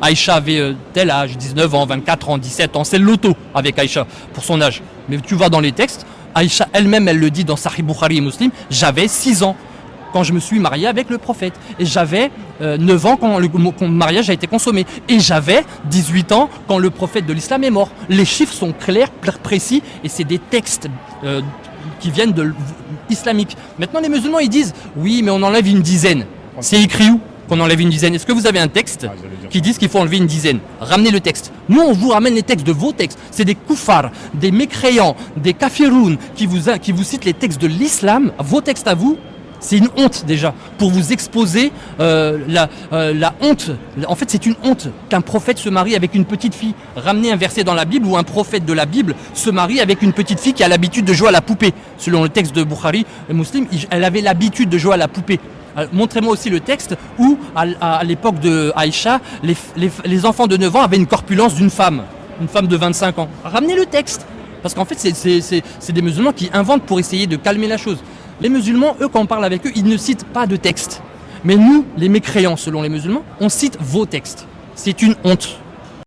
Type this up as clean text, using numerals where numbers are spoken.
Aïcha avait tel âge, 19 ans, 24 ans, 17 ans, c'est le loto avec Aïcha pour son âge. Mais tu vas dans les textes, Aïcha elle-même, elle le dit dans Sahih Bukhari et Muslim, j'avais 6 ans quand je me suis marié avec le prophète. Et j'avais 9 ans quand le mariage a été consommé. Et j'avais 18 ans quand le prophète de l'islam est mort. Les chiffres sont clairs, précis, et c'est des textes qui viennent de islamiques. Maintenant, les musulmans, ils disent, oui, mais on enlève une dizaine. C'est écrit où qu'on enlève une dizaine? Est-ce que vous avez un texte qui dit qu'il faut enlever une dizaine? Ramenez le texte. Nous, on vous ramène les textes de vos textes. C'est des koufars, des mécréants, des kafiroun qui vous citent les textes de l'islam, vos textes à vous. C'est une honte déjà, pour vous exposer la honte. En fait, c'est une honte qu'un prophète se marie avec une petite fille. Ramenez un verset dans la Bible où un prophète de la Bible se marie avec une petite fille qui a l'habitude de jouer à la poupée. Selon le texte de Bukhari et Muslim, elle avait l'habitude de jouer à la poupée. Montrez-moi aussi le texte où, à l'époque de Aïcha, les enfants de 9 ans avaient une corpulence d'une femme de 25 ans. Ramenez le texte. Parce qu'en fait, c'est des musulmans qui inventent pour essayer de calmer la chose. Les musulmans, eux, quand on parle avec eux, ils ne citent pas de texte. Mais nous, les mécréants, selon les musulmans, on cite vos textes. C'est une honte.